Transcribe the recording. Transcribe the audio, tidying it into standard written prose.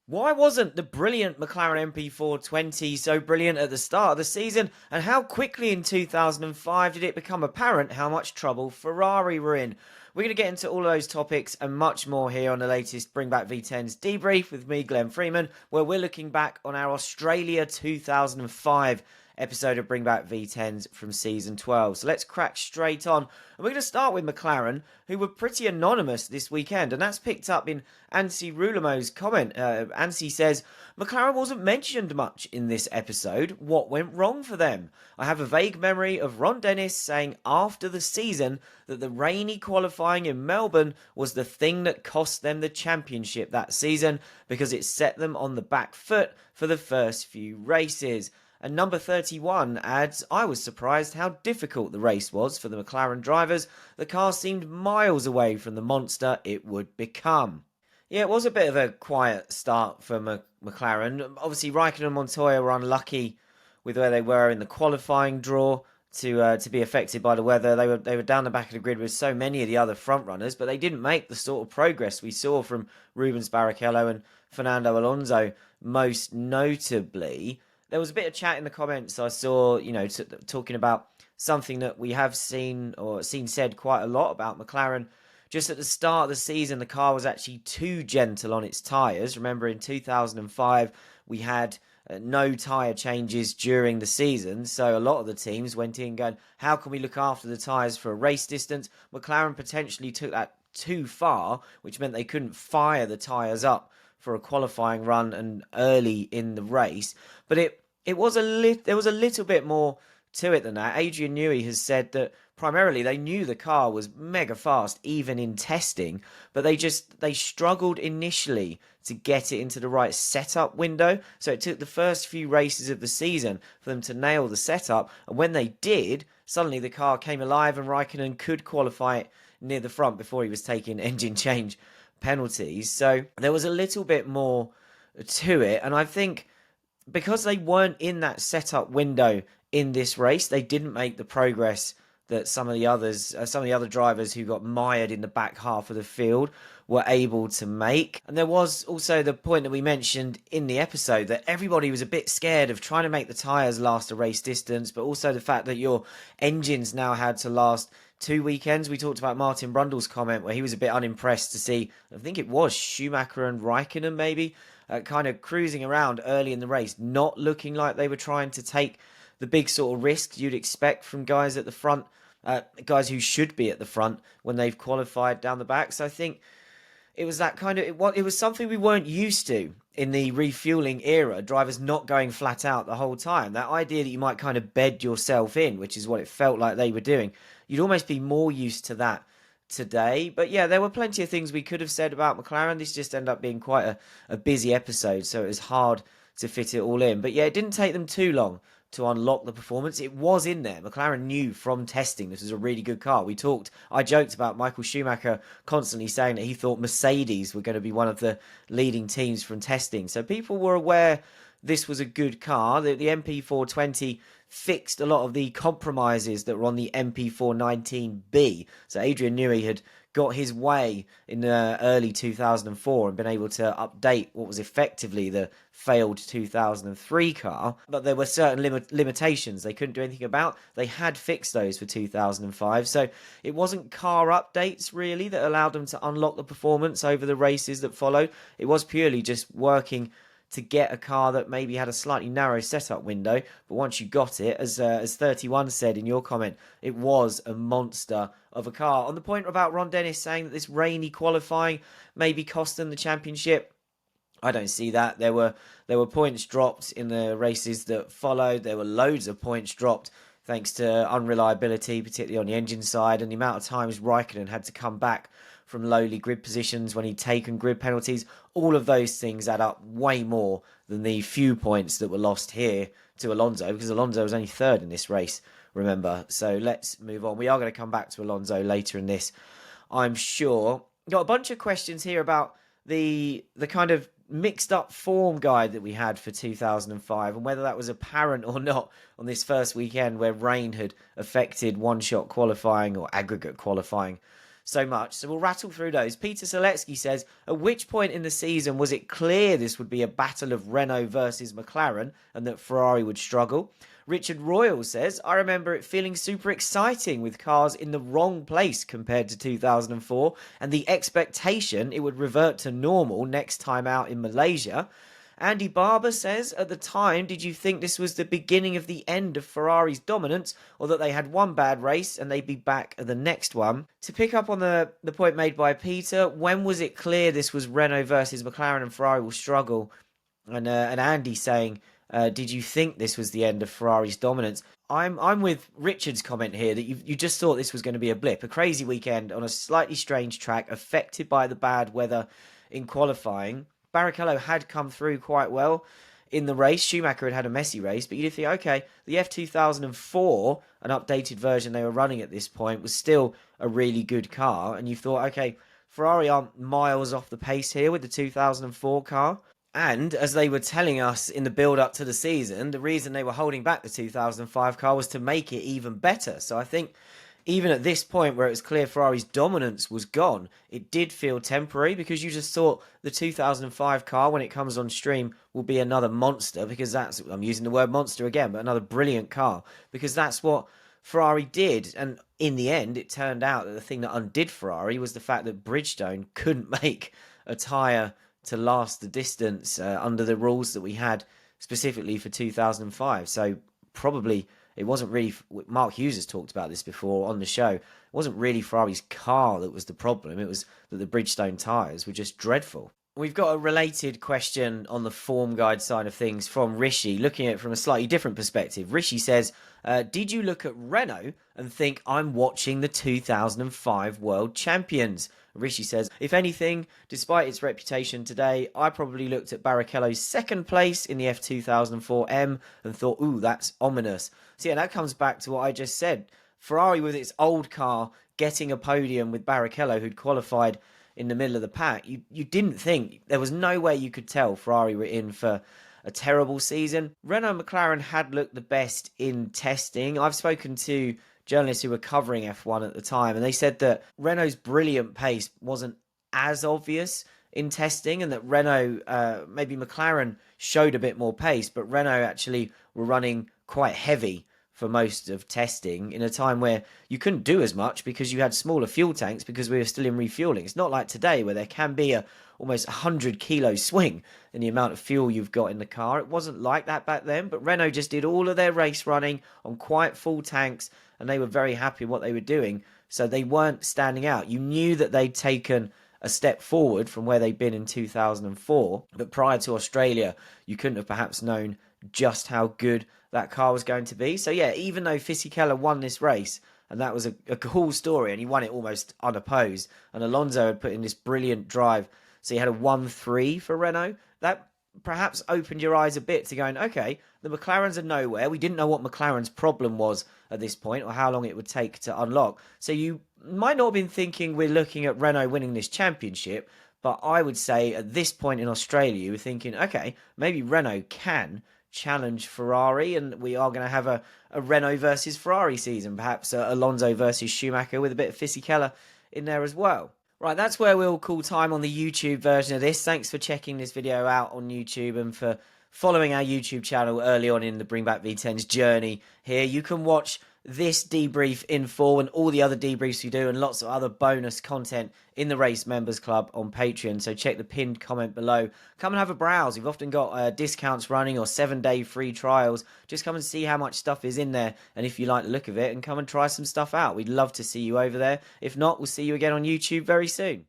Why wasn't the brilliant McLaren MP420 so brilliant at the start of the season, and how quickly in 2005 did it become apparent how much trouble Ferrari were in? We're going to get into all of those topics and much more here on the latest Bring Back V10s Debrief with me, Glenn Freeman, where we're looking back on our Australia 2005 episode of Bring Back V10s from season 12. So let's crack straight on. And we're going to start with McLaren, who were pretty anonymous this weekend. And that's picked up in Ansi Rulamo's comment. Ansi says, McLaren wasn't mentioned much in this episode. What went wrong for them? I have a vague memory of Ron Dennis saying after the season that the rainy qualifying in Melbourne was the thing that cost them the championship that season because it set them on the back foot for the first few races. And number 31 adds, I was surprised how difficult the race was for the McLaren drivers. The car seemed miles away from the monster it would become. Yeah, it was a bit of a quiet start for McLaren. Obviously, Raikkonen and Montoya were unlucky with where they were in the qualifying draw to be affected by the weather. They were down the back of the grid with so many of the other front runners, but they didn't make the sort of progress we saw from Rubens Barrichello and Fernando Alonso, most notably. There was a bit of chat in the comments I saw, talking about something that we have seen or seen said quite a lot about McLaren. Just at the start of the season, the car was actually too gentle on its tyres. Remember, in 2005, we had no tyre changes during the season. So a lot of the teams went in going, how can we look after the tyres for a race distance? McLaren potentially took that too far, which meant they couldn't fire the tyres up for a qualifying run and early in the race. But it was there was a little bit more to it than that. Adrian Newey has said that primarily they knew the car was mega fast even in testing, but they struggled initially to get it into the right setup window. So it took the first few races of the season for them to nail the setup, and when they did, suddenly the car came alive and Raikkonen could qualify it near the front before he was taking engine change penalties. So there was a little bit more to it, and I think because they weren't in that setup window in this race, they didn't make the progress that some of the other drivers who got mired in the back half of the field were able to make. And there was also the point that we mentioned in the episode that everybody was a bit scared of trying to make the tyres last a race distance, but also the fact that your engines now had to last 2 weekends. We talked about Martin Brundle's comment where he was a bit unimpressed to see, I think it was Schumacher and Raikkonen maybe, kind of cruising around early in the race, not looking like they were trying to take the big sort of risks you'd expect from guys at the front, guys who should be at the front when they've qualified down the back. So I think it was that kind of it was something we weren't used to in the refueling era, drivers not going flat out the whole time. That idea that you might kind of bed yourself in, which is what it felt like they were doing, you'd almost be more used to that today. But yeah, there were plenty of things we could have said about McLaren. This just ended up being quite a busy episode, so it was hard to fit it all in. But yeah, it didn't take them too long to unlock the performance. It was in there. McLaren knew from testing this was a really good car. I joked about Michael Schumacher constantly saying that he thought Mercedes were going to be one of the leading teams from testing. So people were aware this was a good car. The MP420 fixed a lot of the compromises that were on the MP419B. So Adrian Newey had got his way in early 2004 and been able to update what was effectively the failed 2003 car. But there were certain limitations they couldn't do anything about. They had fixed those for 2005. So it wasn't car updates really that allowed them to unlock the performance over the races that followed. It was purely just working to get a car that maybe had a slightly narrow setup window, but once you got it, as 31 said in your comment, it was a monster of a car. On the point about Ron Dennis saying that this rainy qualifying maybe cost them the championship, I don't see that. There were points dropped in the races that followed. There were loads of points dropped thanks to unreliability, particularly on the engine side, and the amount of times Raikkonen had to come back from lowly grid positions when he'd taken grid penalties. All of those things add up way more than the few points that were lost here to Alonso, because Alonso was only third in this race, remember. So let's move on. We are going to come back to Alonso later in this, I'm sure. Got a bunch of questions here about the kind of mixed up form guide that we had for 2005 and whether that was apparent or not on this first weekend where rain had affected one-shot qualifying or aggregate qualifying so much. So we'll rattle through those. Peter Seletsky says, at which point in the season was it clear this would be a battle of Renault versus McLaren and that Ferrari would struggle? Richard Royal says, I remember it feeling super exciting with cars in the wrong place compared to 2004 and the expectation it would revert to normal next time out in Malaysia. Andy Barber says, at the time, did you think this was the beginning of the end of Ferrari's dominance, or that they had one bad race and they'd be back at the next one? To pick up on the point made by Peter, when was it clear this was Renault versus McLaren and Ferrari will struggle? And Andy saying, did you think this was the end of Ferrari's dominance? I'm with Richard's comment here that you just thought this was going to be a blip, a crazy weekend on a slightly strange track affected by the bad weather in qualifying. Barrichello had come through quite well in the race. Schumacher had a messy race, but you think, okay, the F2004, an updated version they were running at this point, was still a really good car. And you thought, okay, Ferrari aren't miles off the pace here with the 2004 car. And as they were telling us in the build-up to the season, the reason they were holding back the 2005 car was to make it even better. So I think even at this point where it was clear Ferrari's dominance was gone, it did feel temporary because you just thought the 2005 car, when it comes on stream, will be another monster because that's, I'm using the word monster again, but another brilliant car because that's what Ferrari did. And in the end, it turned out that the thing that undid Ferrari was the fact that Bridgestone couldn't make a tyre to last the distance under the rules that we had specifically for 2005. So probably it wasn't really, Mark Hughes has talked about this before on the show, it wasn't really Ferrari's car that was the problem, it was that the Bridgestone tyres were just dreadful. We've got a related question on the form guide side of things from Rishi, looking at it from a slightly different perspective. Rishi says, did you look at Renault and think I'm watching the 2005 World Champions? Rishi says, if anything, despite its reputation today, I probably looked at Barrichello's second place in the F2004M and thought, ooh, that's ominous. So yeah, that comes back to what I just said. Ferrari with its old car getting a podium with Barrichello, who'd qualified in the middle of the pack. You didn't think, there was no way you could tell Ferrari were in for a terrible season. Renault and McLaren had looked the best in testing. I've spoken to journalists who were covering F1 at the time, and they said that Renault's brilliant pace wasn't as obvious in testing, and that Renault, maybe McLaren showed a bit more pace, but Renault actually were running quite heavy for most of testing in a time where you couldn't do as much because you had smaller fuel tanks because we were still in refueling. It's not like today where there can be a almost 100 kilo swing in the amount of fuel you've got in the car. It wasn't like that back then, but Renault just did all of their race running on quite full tanks and they were very happy with what they were doing. So they weren't standing out. You knew that they'd taken a step forward from where they'd been in 2004, but prior to Australia, you couldn't have perhaps known just how good that car was going to be. So yeah, even though Fisichella won this race, and that was a cool story, and he won it almost unopposed, and Alonso had put in this brilliant drive, so he had a 1-3 for Renault, that perhaps opened your eyes a bit to going, okay, the McLarens are nowhere. We didn't know what McLaren's problem was at this point or how long it would take to unlock. So you might not have been thinking we're looking at Renault winning this championship, but I would say at this point in Australia, you were thinking, okay, maybe Renault can challenge Ferrari and we are going to have a Renault versus Ferrari season, perhaps Alonso versus Schumacher with a bit of Fisichella in there as well. Right, that's where we'll call time on the YouTube version of this. Thanks for checking this video out on YouTube and for following our YouTube channel early on in the Bring Back V10s journey here. You can watch this debrief in full and all the other debriefs we do and lots of other bonus content in the Race Members Club on Patreon. So check the pinned comment below. Come and have a browse. We've often got discounts running or 7-day free trials. Just come and see how much stuff is in there and if you like the look of it, and come and try some stuff out. We'd love to see you over there. If not, we'll see you again on YouTube very soon.